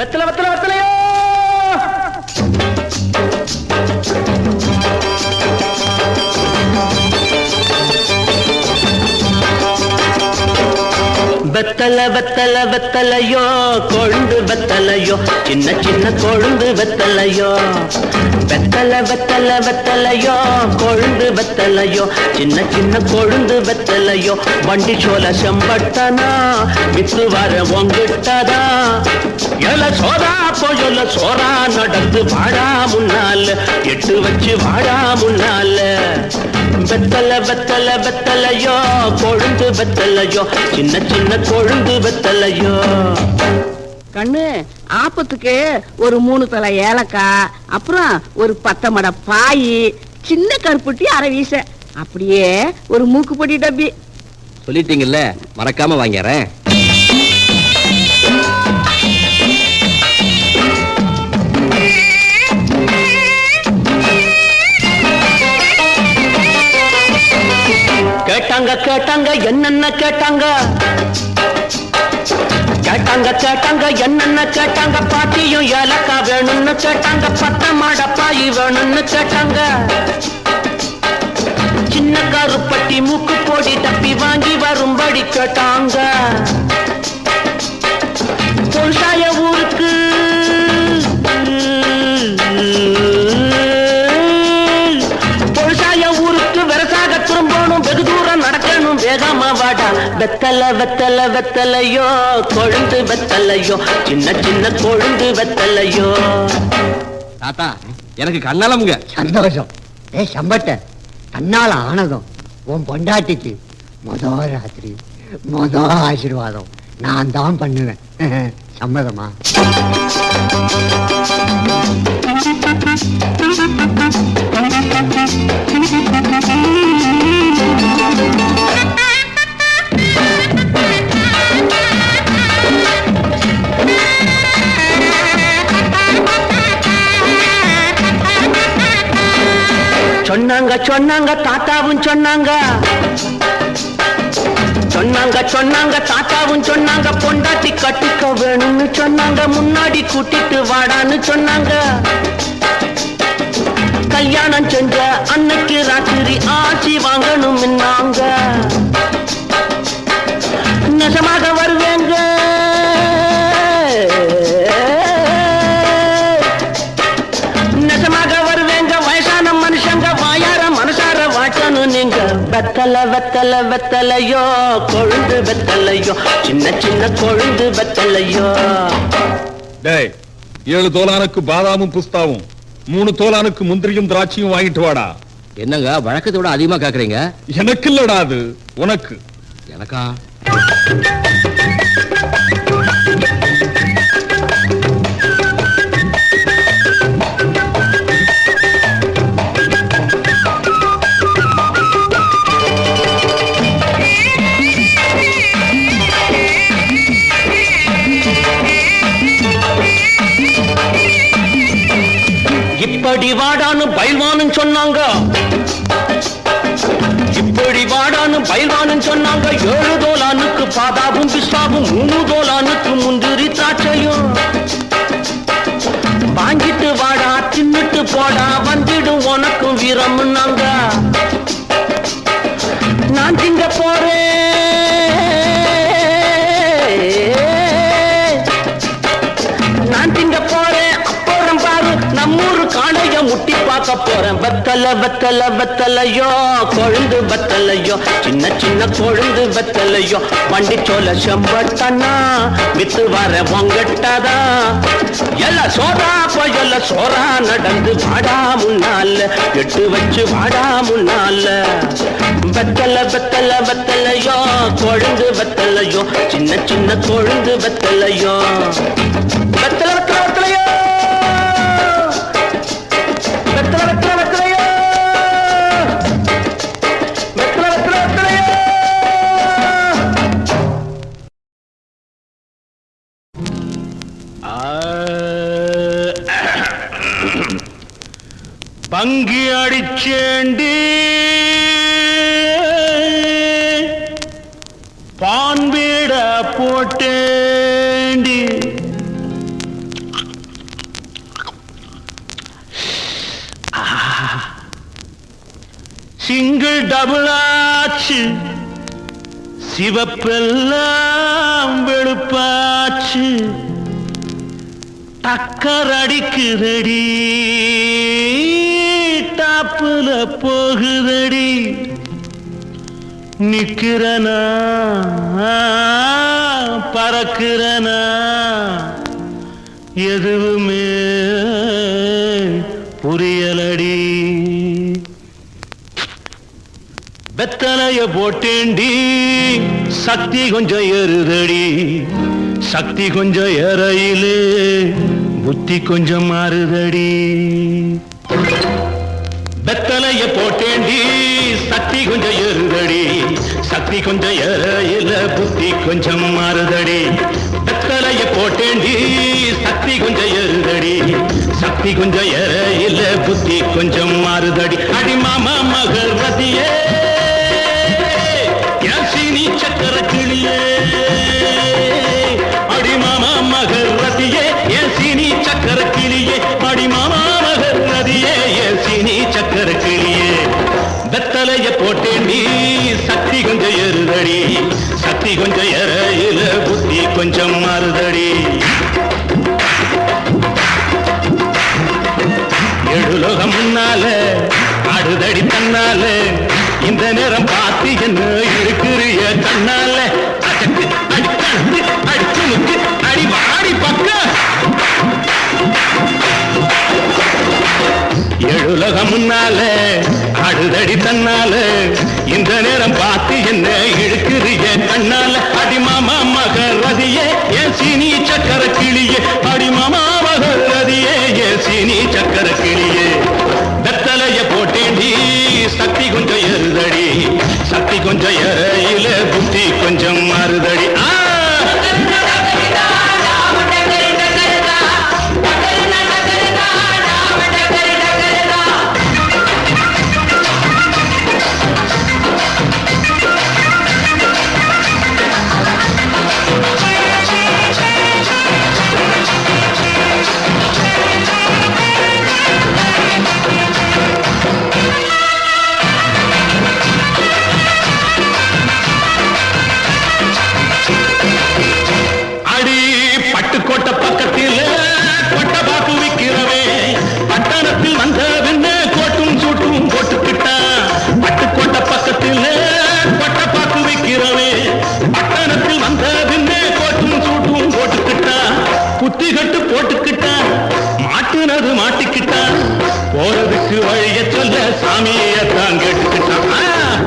வெத்தல வெத்தல வெத்தலையோ. வெத்தல வெத்தல வெத்தலையோ, கொழுந்து வெத்தலையோ, சின்ன சின்ன கொழுந்து வெத்தலையோ. வெத்தல வெத்தல வெத்தலையோ, கொழுந்து வெத்தலையோ, சின்ன சின்ன கொழுந்து வெத்தலையோ. வண்டி சோல செம்பட்டனா வித்து வர உங்கிட்டதா. எல சோதா போயொல சோரா நடந்து வாடா முன்னால, எட்டு வச்சு வாடா முன்னால. வெத்தல வெத்தல வெத்தலையோ, கொழுந்து வெத்தலையோ, சின்ன சின்ன கொழுந்து வெத்தலையோ. கண்ணு ஆப்பத்துக்கு ஒரு 3 தலை ஏலக்காய், அப்புறம் ஒரு 10 மடை பாய், சின்ன கருப்புட்டி அரை வீச, அப்படியே ஒரு மூக்குப்பொடி டப்பி. சொல்லிட்டீங்கல்ல, மறக்காம வாங்கிறேன். கேட்டாங்க கேட்டாங்க என்னென்ன கேட்டாங்க, கேட்டாங்க கேட்டாங்க என்னென்ன கேட்டாங்க. பாட்டியும் ஏலக்கா வேணும்னு கேட்டாங்க, 10 மடை பாய் வேணும்னு கேட்டாங்க. சின்ன கருப்பட்டி மூக்கு போடி டப்பி வாங்கி வரும்படி கேட்டாங்க. பொல்சாய ஊருக்கு பொல்சாய ஊருக்கு வெரசாக திரும்பணும், வெகு தூரம் நடக்கணும், வேகமா வாடா. வெத்தல வெத்தல வெத்தலையோ, கொழுந்து வெத்தலையோ, சின்ன சின்ன கொழுந்து வெத்தலையோ. தாத்தா எனக்கு கண்ணாலமுங்க. சந்தோஷம். ஏ சம்பட்ட, தன்னால ஆனதும் உன் பொண்டாட்டிக்கு ராத்திரி ஆசீர்வாதம் நான் தான் பண்ணுவேன். சம்மதமா? சொன்னாங்க சொன்னாங்க தாத்தாவும் சொன்னாங்க, சொன்னாங்க சொன்னாங்க தாத்தாவும் சொன்னாங்க. பொண்டாட்டி கட்டிக்க வேணும்னு சொன்னாங்க, முன்னாடி கூட்டிட்டு வாடான்னு சொன்னாங்க. கல்யாணம் செஞ்ச அன்னைக்கு ராத்திரி ஆட்சி வாங்கணும் நாங்க. நெசமாக வருவேங்க, நெசமாக வருவேங்க. வயசான மனுஷங்க வாயார மனசார வாட்டணும் நீங்க. வெத்தல வெத்தல வெத்தலையோ, கொழுந்து வெத்தலையோ, சின்ன சின்ன கொழுந்து வெத்தலையோ. டேய், 7 தோலானுக்கு பாதாமும் புஸ்தாவும், 3 தோலானுக்கு முந்திரியும் திராட்சையும் வாங்கிட்டு வாடா. என்னங்க வழக்கத்தை விட அதிகமா கேக்குறீங்க? எனக்கு இல்லடா, அது உனக்கு. எனக்கா? இப்படி வாடான்னு பயில்வான்னு சொன்னாங்க, இப்படி வாடான்னு பயில்வான்னு சொன்னாங்க. 7 தோலானுக்கு பாதாவும் பிஸ்தாவும், 3 தோலானுக்கு முந்திரி திராட்சையும். வாங்கிட்டு வாடா தின்னுட்டு போடா, வந்துடும் உனக்கும் வீரம்னாங்க. நான் திங்க போறேன், நான் திங்க போறேன், அப்புறம் பாரு நம்மூரு காளைய முட்டி பார்க்க போறேன். வெத்தல வெத்தல வெத்தலையோ, கொழுந்து வெத்தலையோ, சின்ன சின்ன கொழுந்து வெத்தலையோ. வண்டி சோல செம்பட்டனா வித்து வர உங்கிட்டதா. எல்ல சோதா போயல்ல சோரா நடந்து வாடா முன்னால, எட்டு வச்சு வாடா முன்னால. வெத்தல வெத்தல வெத்தலையோ, கொழுந்து வெத்தலையோ, சின்ன சின்ன கொழுந்து வெத்தலையோ. வெத்தல வெத்தல வெத்தலையோ, வெத்தல வெத்தல வெத்தலையோ, வெத்தல வெத்தல வெத்தலையோ. பங்கி அடிச்சேண்டி பான் வீட போட்டேண்டி, சிங்கிள் டபுள் ஆச்சு சிவப்பெல்லாம் வெளுப்பாச்சு டக்கர் அடிக்குதடி டாப்புல போகுதடி நிக்கிறனா பறக்கிறனா எதுவுமே புரியலடி வெத்தலைய போட்டேண்டி சக்தி கொஞ்சம் ஏறுதடி சக்தி கொஞ்சம் ஏறையிலே புத்தி கொஞ்சம் மாறுதடி வெத்தலைய போட்டேண்டி சக்தி கொஞ்சம் ஏறுதடி சக்தி கொஞ்சம் ஏறையில புத்தி கொஞ்சம் மாறுதடி வெத்தலைய போட்டேண்டி சக்தி கொஞ்சம் ஏறுதடி சக்தி கொஞ்சம் ஏறையில புத்தி கொஞ்சம் மாறுதடி அடி மாமா மகள் ரதியே யாசினி சக்கர கிளியே அடி மாமா மகள் ரதியே யாசினி சக்கர கிளியே அடி மாமா மகள் ரதியே யாசினி சக்கர கிளியே வெத்தலைய போட்டேண்டி சக்தி கொஞ்சம் ஏறுதடி சக்தி கொஞ்சம் ஏறையில புத்தி கொஞ்சம் மாறுதடி எழுலோகம் முன்னால ஆடுதடி தன்னால இந்த நேரம் பார்த்து என்ன இருக்கிறிய கண்ணால அடக்கு அடிக்கண்டு அடிச்சுமுக்கு அடி வாடி பக்க எழுலோகம் முன்னால ஆடுதடி தன்னால இந்த நேரம் பார்த்து என்ன இழுக்கிறிய கண்ணால அடி மாமா மகள் ரதியே என் சீனி சக்கர கிளியே அடி மாமா மகள் ரதியே என் சீனி சக்கர கிளியே வெத்தலைய போட்டேண்டி சக்தி கொஞ்சம் ஏறுதடி சக்தி கொஞ்சம் ஏறையில புத்தி கொஞ்சம் மாறுதடி பட்டுக்கோட்டை பக்கத்தில் கொட்டை பாக்கு விற்கிறவே பட்டணத்தில் வந்த வெண்ண கோட்டும் சூட்டும் போட்டுக்கிட்டான் பட்டுக்கோட்டை பக்கத்தில் கொட்டை பாக்கு விற்கிறவே பட்டணத்தில் வந்த வெண்ண கோட்டும் சூட்டும் போட்டுக்கிட்டான் குத்தி கட்டு போட்டுக்கிட்டான் மாட்டுனது மாட்டிக்கிட்டான் போறதுக்கு வழிய சொல்ல சாமியத்தான் கேட்டுக்கிட்டான்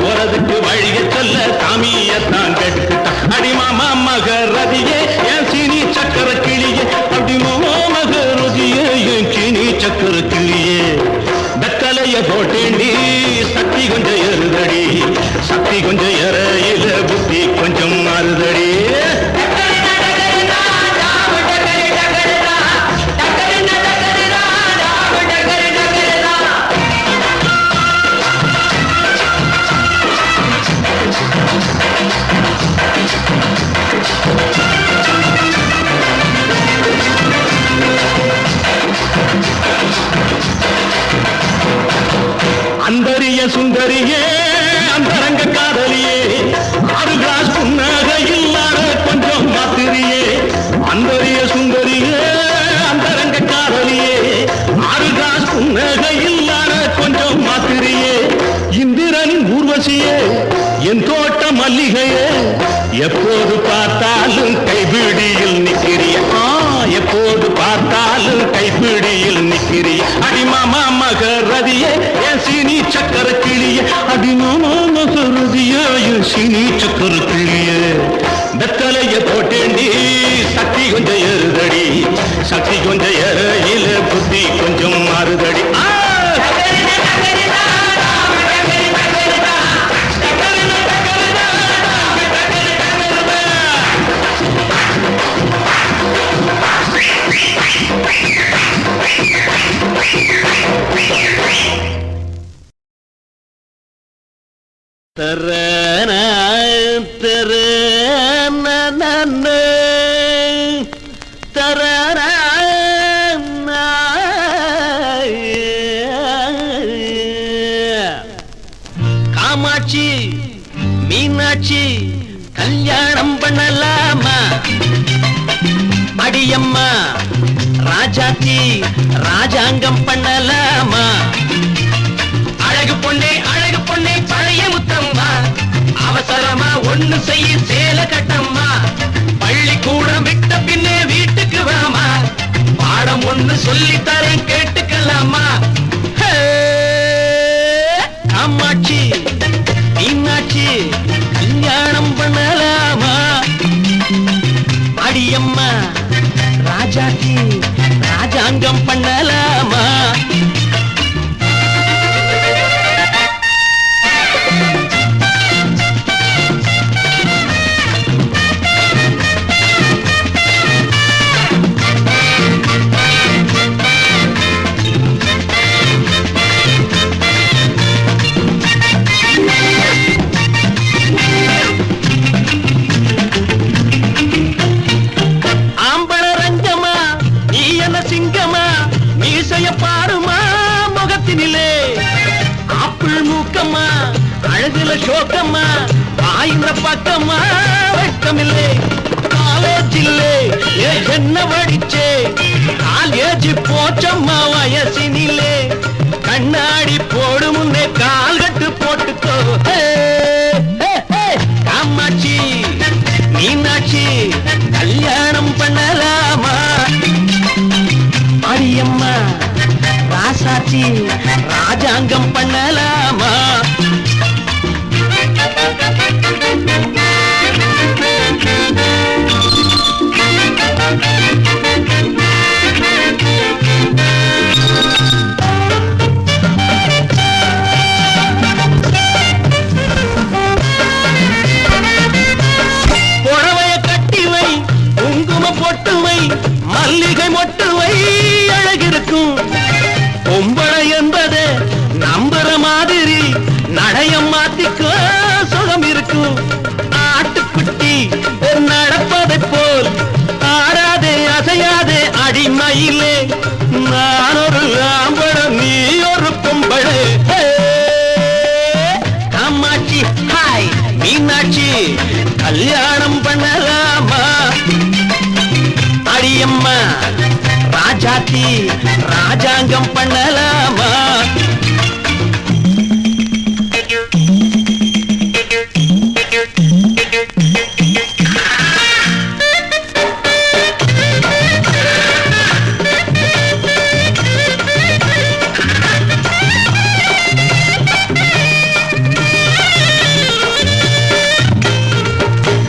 போறதுக்கு வழிய சொல்ல சாமியத்தான் கேட்டுக்கிட்டான் அடிமாமா மக ரதியே என் சீனி சக்கர கிளியே அடிமாமா மக ரதியே என் சீனி சக்கர கிளியே வெத்தலைய போட்டேண்டி சக்தி கொஞ்சம் ஏறுதடி சக்தி கொஞ்சம் ஏறையில புத்தி கொஞ்சம் மாறுதடி அந்தரிய சுந்தரியே அந்தரங்க காதலியே 6 கிளாஸ் புன்னக இல்லாத கொஞ்சம் மாத்திரியே அந்தரிய சுந்தரியே அந்தரங்க காதலியே 6 கிளாஸ் புன்னக இல்லாத கொஞ்சம் மாத்திரியே இந்திரனின் ஊர்வசியே என் தோட்ட மல்லிகையே எப்போது பார்த்தாலும் கைபிடியில் நிற்கிறிய எப்போது பார்த்தாலும் கைபிடியில் நிற்கிறிய அடிமாமா மக ரதியே என் சீனி சக்கர கிளியே அடிமாமா மக ரதியே என் சீனி சக்கர கிளியே வெத்தலைய போட்டேண்டி சக்தி கொஞ்சம் ஏறுதடி சக்தி கொஞ்சம் ஏறையில புத்தி கொஞ்சம் மாறுதடி தரன தரன தரன ராஜாத்தி ராஜாங்கம் பண்ணலாமா? அழகு பொண்ணே பழைய முத்தம்மா, அவசரமா ஒண்ணு செய்ய சேல கட்டம்மா. பள்ளிக்கூடம் விட்ட பின்னே வீட்டுக்கு வாமா, பாடம் ஒண்ணு சொல்லித்தரேன் கேட்டுக்கலாமா? காமாட்சி மீனாட்சி கல்யாணம் பண்ணலாமா? அடியம்மா ராஜாத்தி ராஜாங்கம் பண்ணலாமா? பாருமா முகத்தினிலே ஆப்பிள் மூக்கம்மா, அழகுல சோக்கம்மா, ஆயிர பக்கம்மா வெட்கமில்லை. காலேஜ் இல்லே என்ன படிச்சே, காலேஜ் போச்சம்மா வயசினிலே. கண்ணாடி போடு முன்னே கால் கட்டு போட்டுக்கோ. காமாட்சி மீனாட்சி கல்யாணம் பண்ணலாமா? அடியம்மா ராசாச்சி ராஜாங்கம் பண்ணலாமா? புடவைய கட்டிவை, குங்கும பொட்டுவை, மல்லிகை மொட்டுவை, அழகிருக்கும் பொம்பளை என்பது நம்புற மாதிரி நடையம் மாத்திக்கோ சுகம் இருக்கும். ஆட்டுக்குட்டி நடப்பதை போல் ஆடாதே அசையாதே அடிமையிலே. நான் ஒரு ஆம்பளம் நீ ஒரு பொம்பளை. காமாட்சி ஹாய் மீனாட்சி கல்யாணம் பண்ணலாமா? அடியம்மா ராஜாத்தி ராஜாங்கம் பண்ணலாமா?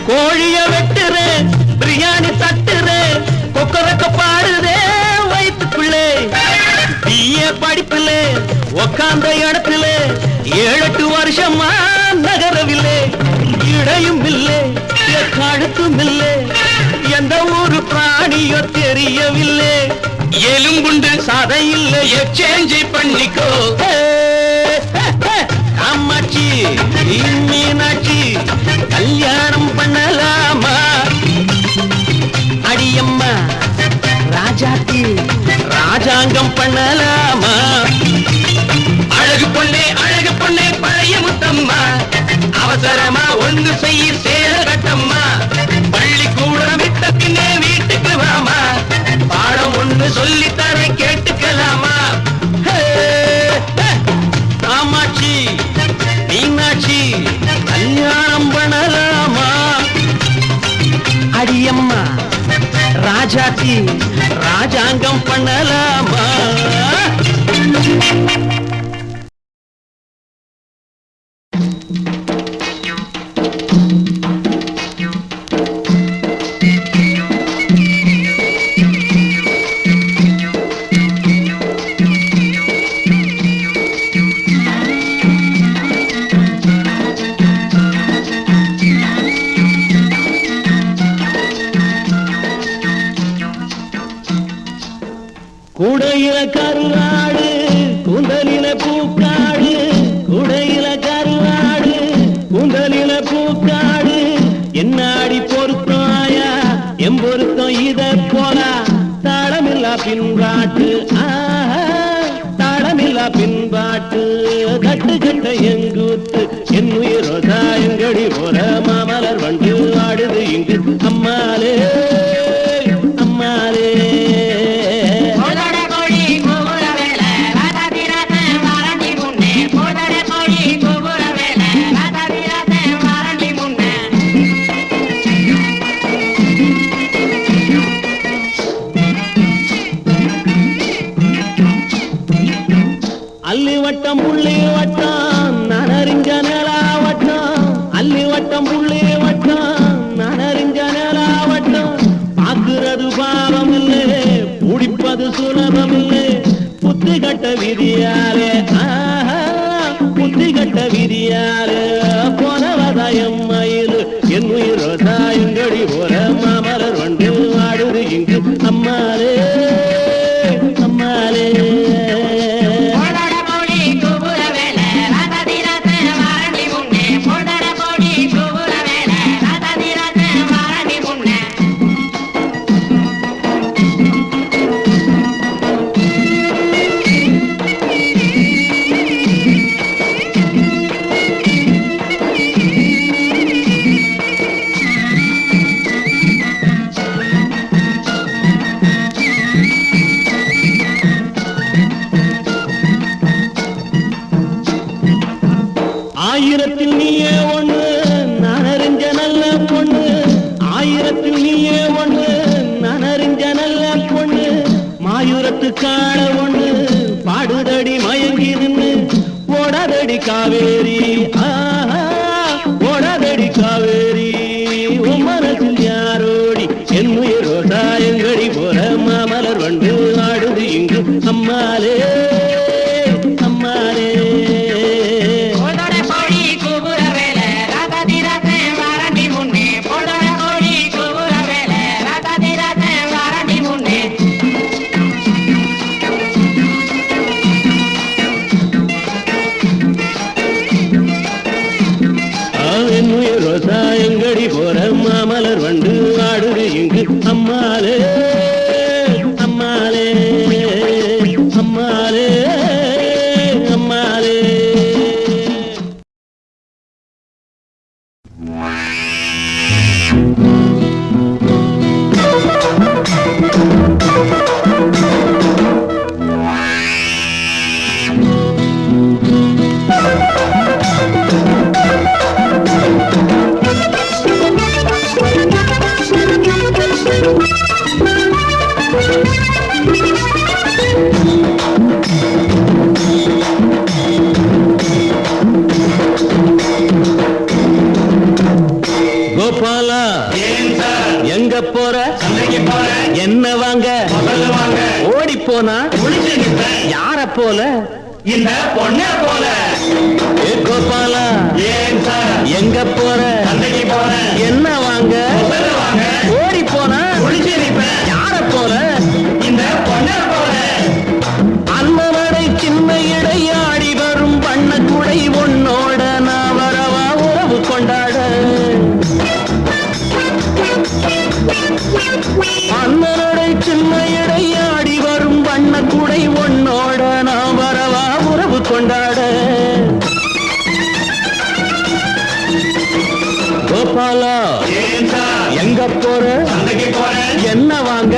கோழிய வெட்டுறேன், பிரியாணி தட்டுறேன், கொக்கரக்க பாடுதே வயிற்றுக்குள்ளே. பிஏ படிப்பிலே உக்காந்த இடத்துல 7-8 வருஷமா நகரவில்லை. இடையும் இல்லை கழுத்தும் இல்லை, எந்த ஒரு பிராணியோ தெரியவில்லை. எலும்புண்டு சதை இல்லை எக்ஸ்சேஞ்ச் பண்ணிக்கோ. காமாட்சி மீனாட்சி கல்யாணம் பண்ணலாமா? அடியம்மா ராஜாத்தி ராஜாங்கம் பண்ணலாமா? அழகு பொண்ணே பழைய முத்தம்மா, அவசரமா ஒன்று செய்ய சேர கட்டம்மா. பள்ளிக்கூடம் விட்ட பின்னே வீட்டுக்கு வாமா, பாடம் ஒன்று சொல்லித்தர கேட்டுக்கலாமா? காமாட்சி மீனாட்சி கல்யாணம் பண்ணலாமா? அடியம்மா ராஜாத்தி ராஜாங்கம் பண்ணலாமா? கூடையில கருவாடு கூந்தலில பூக்காடு, கூடையில கருவாடு கூந்தலில பூக்காடு. என்னாடி பொருத்தம் ஆயா எம் பொருத்தம் இத போலா, தாளமில்லா பின்பாட்டு தாளமில்லா பின்பாட்டு. கட்டு கட்ட எங்கூத்து என் உயிரோ தாயங்கடி போல மாமலர் வண்டு ஆடுது இங்கு. அம்மாலே அம்மாலே வட்டம் புள்ளி வட்டம் நனறிஞ்ச நிலாவட்டம் அல்லி வட்டம் புள்ளி வட்டம் நனறிஞ்ச நிலாவட்டம் பார்க்கிறது பாவம் இல்லை பிடிப்பது சுலபம் இல்லை புத்தி கட்ட விதியாலே புத்தி கட்ட விதியாலே போனவதாயம் மயில் என் உயிரோ தாயங்கடி போற மாமலர் வண்டு ஆடுது இங்கு அம்மாலே அம்மாலே ஆயிரத்தில் நீயே ஒண்ணு நான் அறிஞ்ச நல்ல பொண்ணு ஆயிரத்தில் நீயே ஒண்ணு நான் அறிஞ்ச நல்ல பொண்ணு மாயூரத்து காண ஒண்ணு பாடுதடி மயங்கி நின்னு ஓடாதடி காவேரி ஓடாதடி காவேரி உன் மனசில் யாரோடி என் உயிரோ தாயங்கடி போற மாமலர் வண்டு ஆடுது இங்கு அம்மாலே அம்மாலே சாயங்கடி போற மாமலர் வண்டு ஆடுது இங்கு அம்மாலே அம்மாலே அம்மாலே அம்மாலே கோபாலா எங்க போற என்ன வாங்க ஓடி போனா யார போல இந்த பொண்ண போல கோபாலா எங்க போற போற என்ன வாங்க ஓடி போனா யார போல இந்த பொண்ண போல அண்ணனடை சின்ன இடையாடி வரும் வண்ண குடை உன்னோட நான் வரவா உறவு கொண்டாட அண்ணனடை சின்ன இடையாடி வரும் வண்ண குடை உன்னோட நான் வரவா உறவு கொண்டாட கோபாலா எங்க போற என்ன வாங்க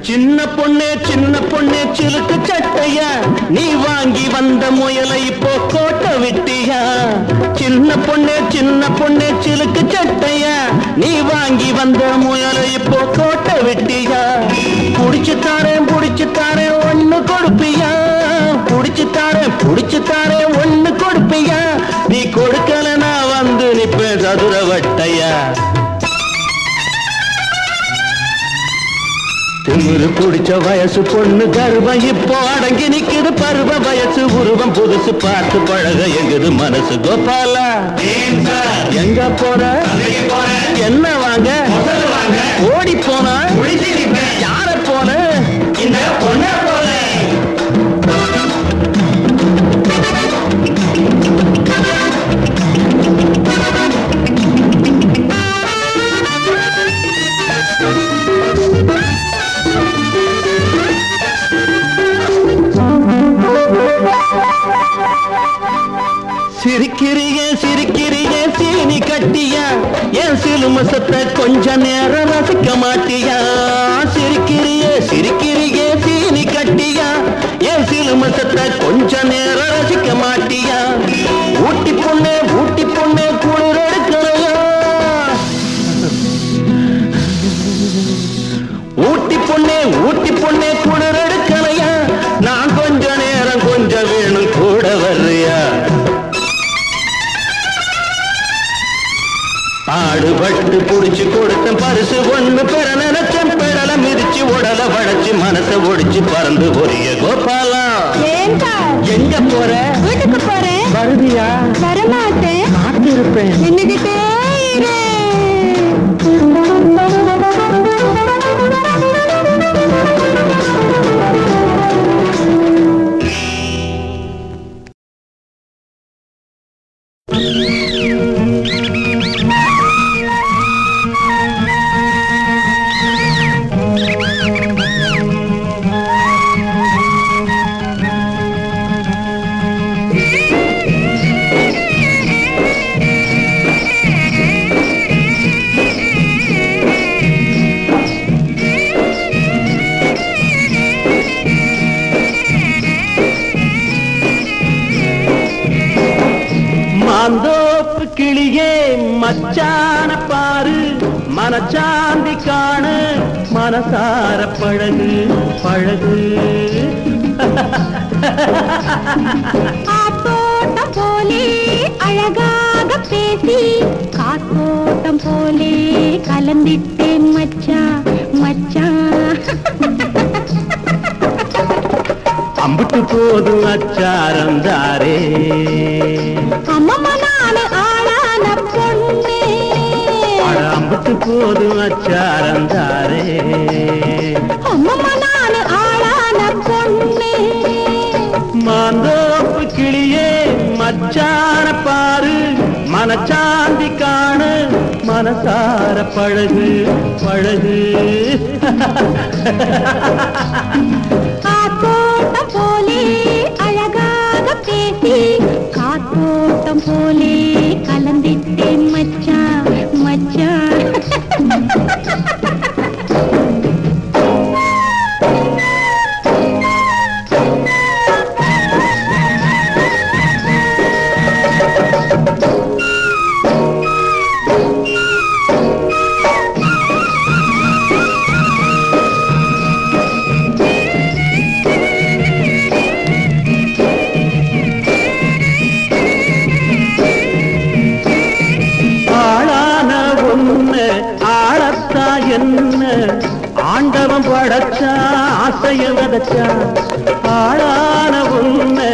சின்ன பொண்ணே சிலுக்கு சட்டையா நீ வாங்கி வந்த முயலை இப்போ கோட்டை விட்டியா சின்ன பொண்ணே சிலுக்கு சட்டையா நீ வாங்கி வந்த முயலை இப்போ கோட்டை விட்டியா புடிச்சு தாரேன் ஒண்ணு கொடுப்பியா புடிச்சு தாரேன் ஒண்ணு கொடுப்பியா நீ கொடுக்கல நான் வந்து நிப்பேன் சதுர வட்டையா திமிரு குடிச்ச வயசு பொண்ணு கர்வம் இப்போ அடங்கி நிக்குது பருவ வயசு உருவம் புதுசு பார்த்து பழக எங்குது மனசு கோபாலா எங்க போற என்ன வாங்க ஓடி போனா யார போன இந்த பொண்ண போல சிரிக்கிறியே சீனி கட்டியா என் சிலுமசத்தை கொஞ்ச நேரம் ரசிக்க மாட்டியா சிரிக்கிறியே சிரிக்கிறியே சீனி கட்டியா என் சிலுமசத்தை கொஞ்ச நேரம் ரசிக்க மாட்டியா ஊட்டி பொண்ணே குளிர் எடுக்கலையா ஊட்டி பொண்ணே குளிர் எடுக்கலையா நான் கொஞ்ச நேரம் கொஞ்சம் வேணும் கூட வர்றியா ஆடுபட்டு புடிச்சு கொடுத்த பரிசு ஒண்ணு பெற நினைச்சேன் பெடல மிதிச்சு உடல வளைச்சு மனசை ஒடிச்சு பறந்து போறிய கோபாலா எங்க போற வீட்டுக்கு போறேன் வருவியா வரமாட்டேன் காத்திருப்பேன் நின்னுகிட்டே இரு. மாந்தோப்பு கிளியே மச்சான பாரு மனச்சாந்தி காணு மனசார பழகு பழகு காத்தோட்டம் போலே அழகாக பேசி காத்தோட்டம் போலே கலந்திட்டேன் மச்சான் மச்சான். அம்புட்டு போதும் அச்சாரம் தாரே அம்மம்மா நானு ஆளான பொண்ணு அம்புட்டு போதும் அச்சாரம் தாரே அம்மம்மா நானு ஆளான பொண்ணு. மாந்தோப்பு கிளியே மச்சான பாரு மனச்சாந்தி காணு மனசார பழகு பழகு காத்தோட்டம் போலே அழகாக பேசி காத்தோட்டம் போலே கலந்திட்டேன் மச்சான் மச்சான். ஆளான ஒண்ணு ஆளத்தா என்ன ஆண்டவன் படைச்சா ஆசைய விதைச்சா ஆளான ஒண்ணு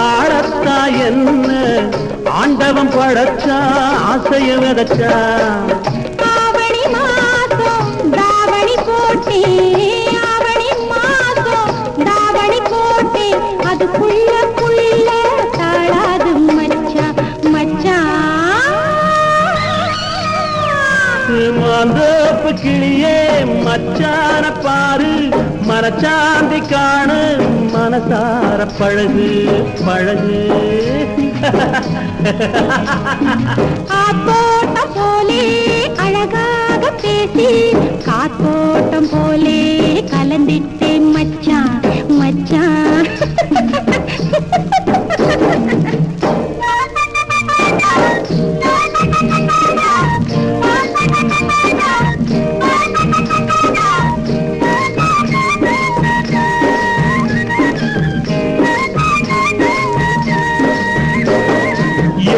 ஆளத்தா என்ன ஆண்டவன் படைச்சா ஆசைய விதைச்சா ஆவணி மாசம் தாவணி போட்டே ஆவணி மாசம் தாவணி போட்டே அதுக்குள்ள புள்ள தாழாது மச்சான் மச்சான். மாந்தோப்பு கிளியே மச்சான பாரு மனச்சாந்தி காணு மனசார பழகு பழகு காத்தோட்டம் போலே அழகாக பேசி காத்தோட்டம் போலே கலந்திட்டேன் மச்சான் மச்சான்.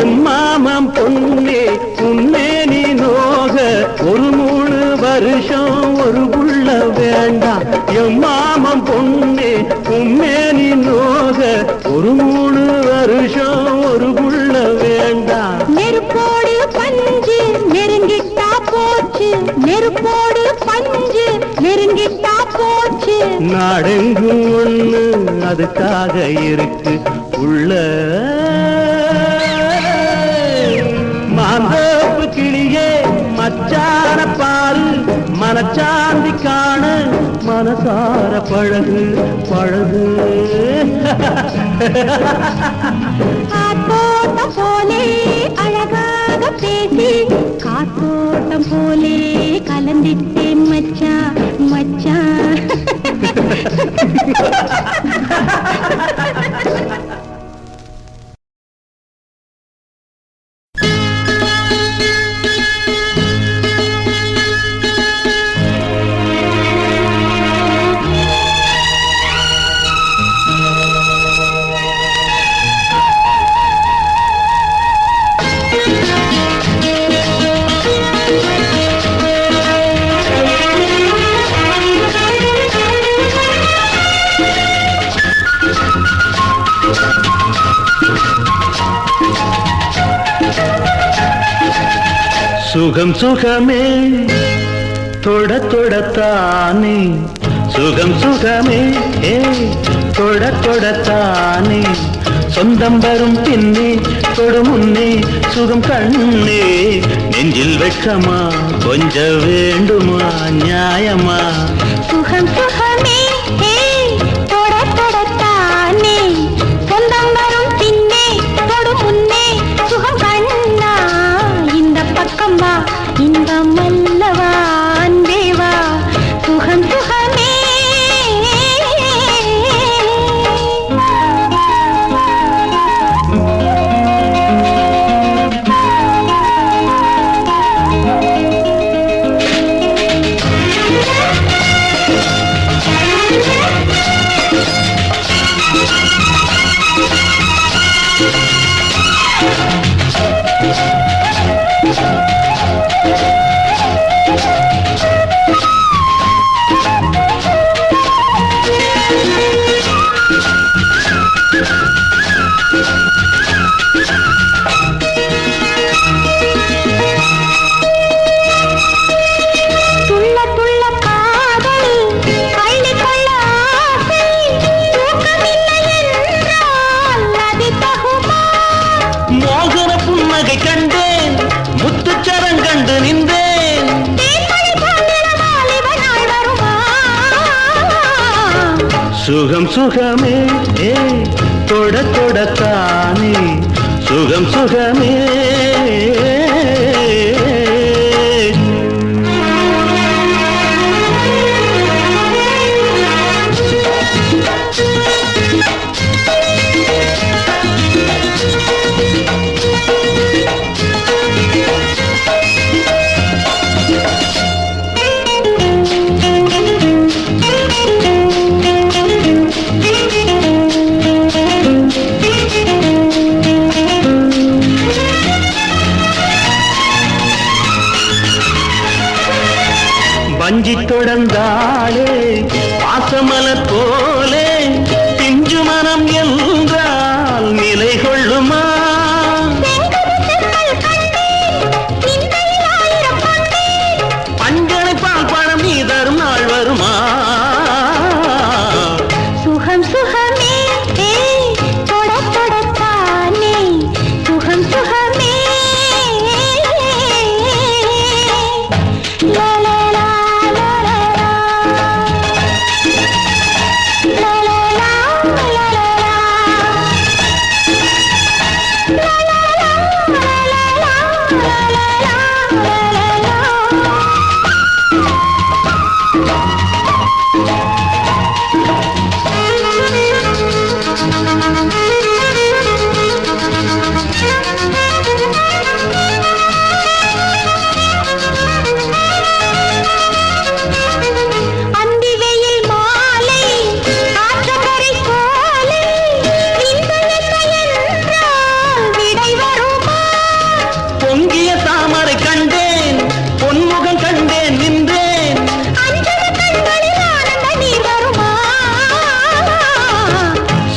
எம்மாமம் பொண்ணே உன்னே நீ நோக ஒரு 3 வருஷம் ஒரு புள்ள வேண்டாம் எம்மாமம் பொண்ணே உன்னே நீ நோக ஒரு 3 வருஷம் ஒரு புள்ள வேண்டாம் நெருப்போடு பஞ்சு நெருங்கிட்டா போச்சு நெருப்போடு பஞ்சு நெருங்கிட்டா போச்சு. நாடெங்கும் ஒண்ணு அதுக்காக இருக்கு உள்ள மாந்தோப்பு கிளியே மச்சான பாரு மனச்சாந்தி காணு மனசார பழகு பழகு காத்தோட்டம் போலே அழகாக பேசி காத்தோட்டம் போலே கலந்திட்டேன் மச்சான் மச்சான். சுகம் சுகமே தொட தொடத்தானே சுகம் சுகமே தொட தொடத்தானே சொந்தம் வரும் பின்னே தொடு முன்னே சுகம் கண்ணே நெஞ்சில் வெட்கமா கொஞ்ச வேண்டுமா நியாயமா சுகம் சுகமே தொட தொடத்தானே சொந்தம் வரும் பின்னே தொடு முன்னே சுகம் கண்ணா இந்த பக்கம் வா இன்பம் அல்லவா அன்பேவா சுகம் சுகமே. சுகம் சுகமே தொட தொடத்தானே சுகம் சுகமே. வஞ்சி தொடர்ந்தாளே பாசமலர் போலே பிஞ்சு மனம் என்றால் நிலை கொள்ளுமா பஞ்சனை பால் பணம் நீ தரும் நாள் வருமா சுகம் சுகமே தொட தொடத்தானே சுகம் சுகமே.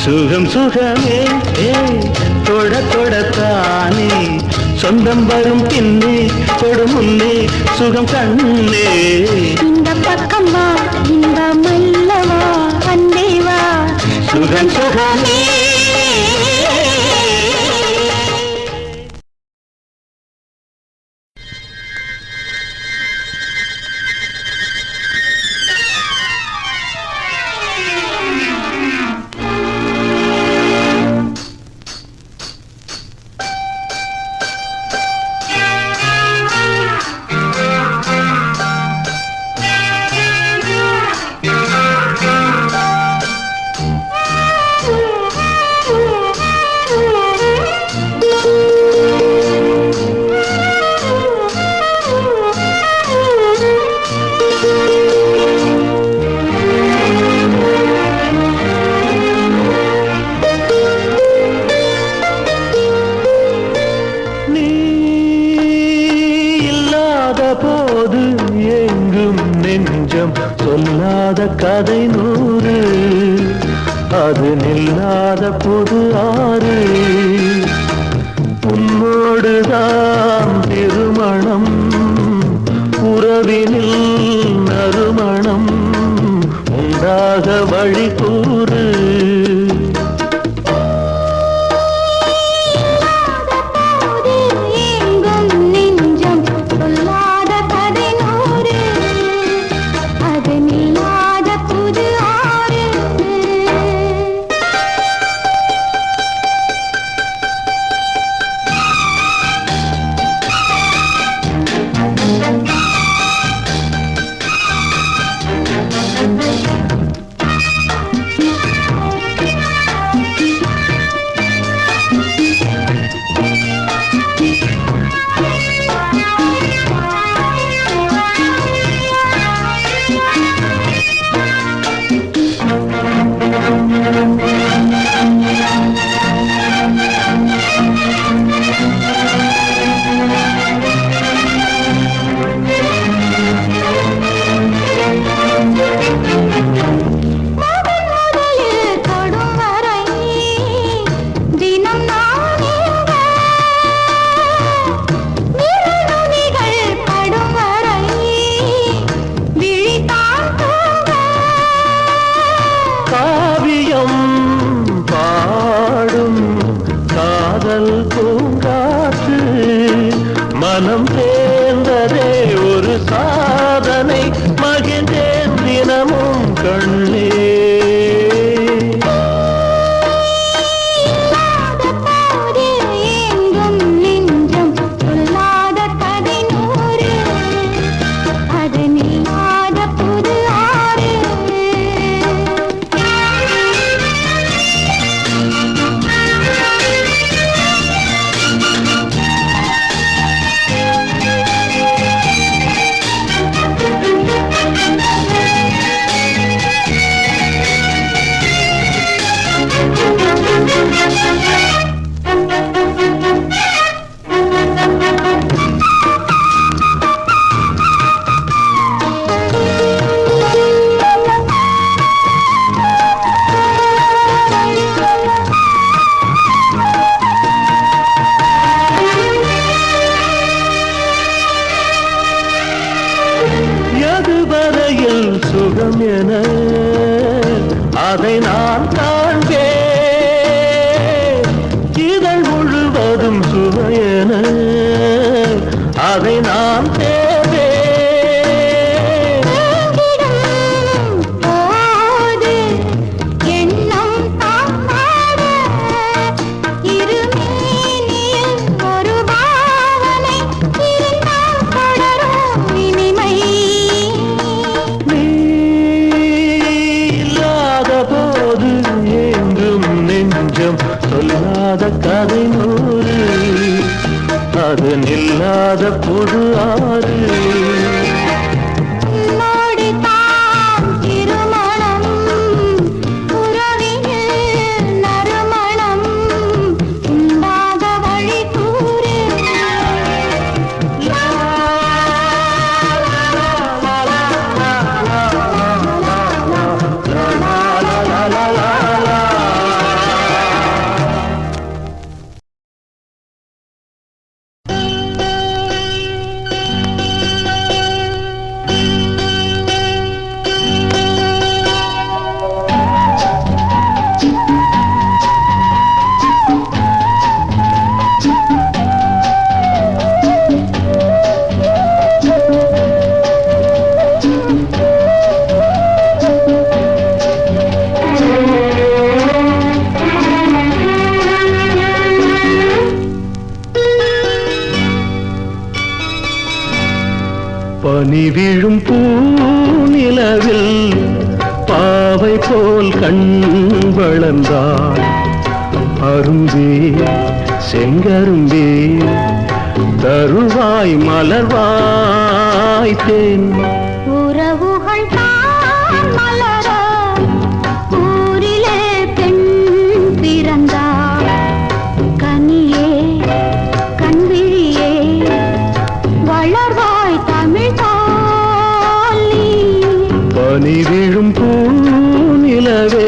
சுகம் சுகமே தொட தொடத்தானே சொந்தம் வரும் பின்னே தொடு முன்னே சுகம் கண்ணே இந்த பக்கம் வா இன்பம் அல்லவா அன்பேவா சுகம் சுகமே. நெஞ்சம் சொல்லாத கதை 100 அது நில்லாத புது ஆறு உன்னோடுதான் திருமணம் உறவினில் நறுமணம் உண்டாக வழி கூறு மனம் சேர்ந்ததே ஒரு சாதனை மகிழ்ந்தேன் தினமும் கண்ணே சுகம் என அதை நான் காண்பேன் இதழ் முழுவதும் சுவையென அதை நான் சொல்லாத கதை 100 அது நில்லாத புது ஆறு பனி விழும் பூநிலவில் பாவை போல் கண் வளர்ந்தாள் அரும்பே செங்கரும்பே தருவாய் மலர்வாய் தேன் உறவுகள் தான் மலர ஊரிலே பெண் பிறந்தாள் கனியே கண்விழியே வளர்வாய் தமிழ் தாலி பனி விழும் பூநிலவே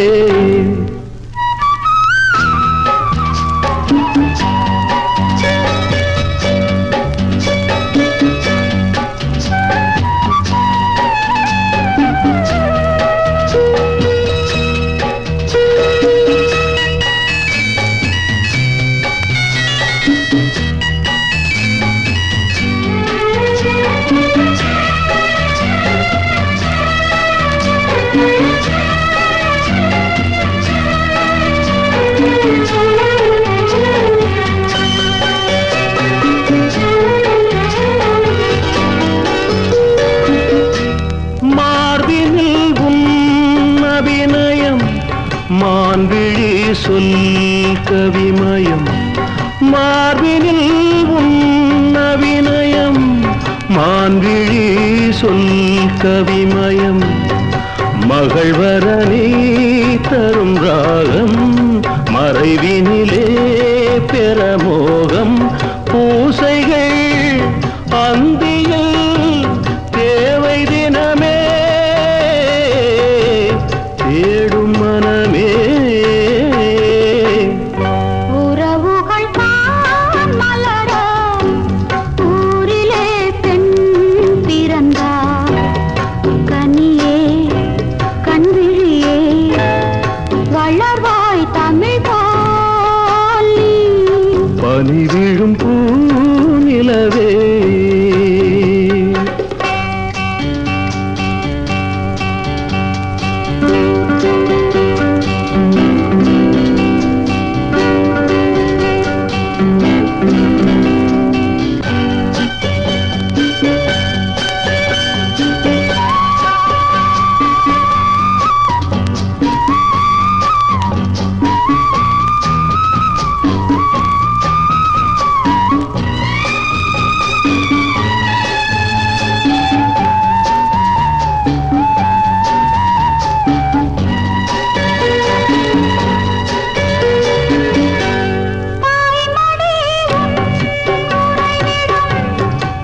மார்பினில் உன் அபிநயம் மான்விழி சொல் கவிமயம் மார்பினில் உன் அபிநயம் மான்விழி சொல் கவிமயம் மகள்வரனே தரும் ராகம் மறைவினிலே பெறமோகம் பூசைகள் அந்தியில் தேவை தினமே தேடும் மனமே உறவுகள் தான் மலர ஊரிலே பெண் பிறந்தார் கனியே கண்விழியே வளர்வாய் தமிழ் போல் நீ. பனி விழும் பூநிலவே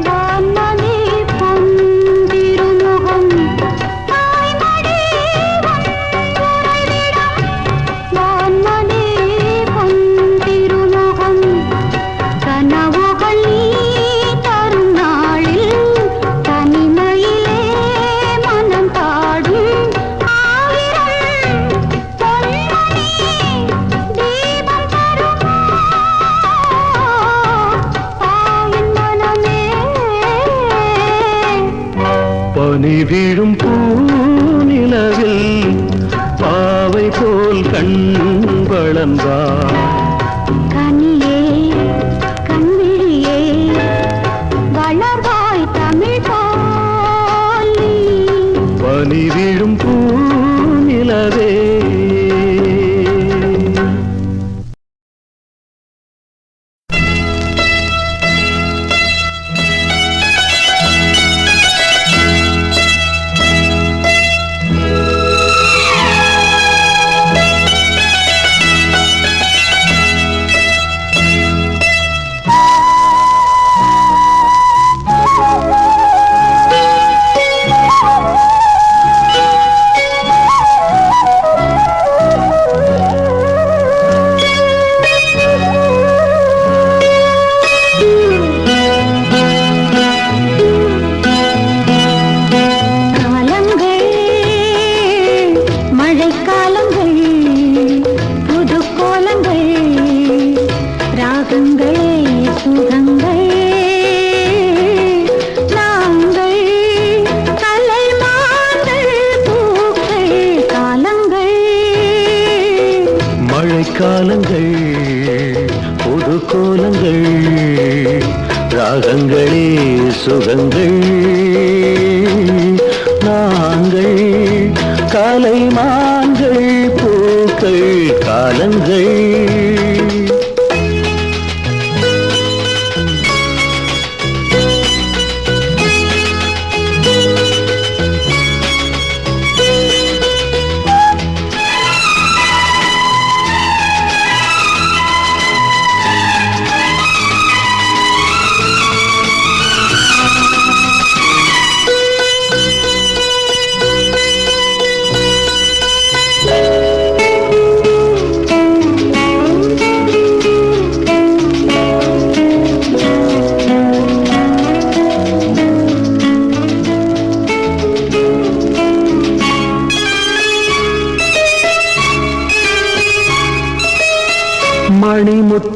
வான்மதி பொன் திருமுகம் தாய்மடி வான்மதி பொன் திருமுகம் கனவுகள் நீ தரும் நாளில் தனிமையிலே மனம் தாடும் ஆயிரம் பொன்மணி தீபம் தருமோ தாயின் மனமே. பனி விழும் பூநிலவில் பாவை போல் கண் வளர்ந்தார் கனியே கண்விழியே வளர்வாய் தமிழ் போல் நீ. பனி விழும் பூநிலவே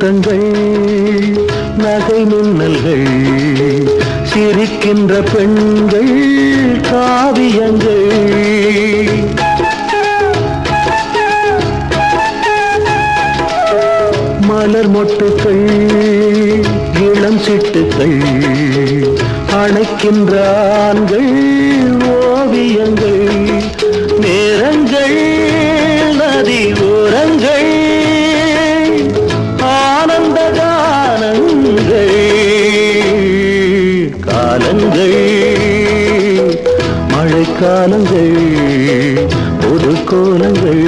முத்தங்கள் நகை மின்னல்கள் சிரிக்கின்ற பெண்கள் காவியங்கள் மலர் மொட்டுக்கள் இளம் சிட்டுக்கள் அணைக்கின்ற ஆண்கள் ஓவியங்கள் நேரங்கள் நதி ஓரங்கள் ஆனந்த கானங்கள் காலங்கள் மழைக்காலங்கள் புது கோலங்கள்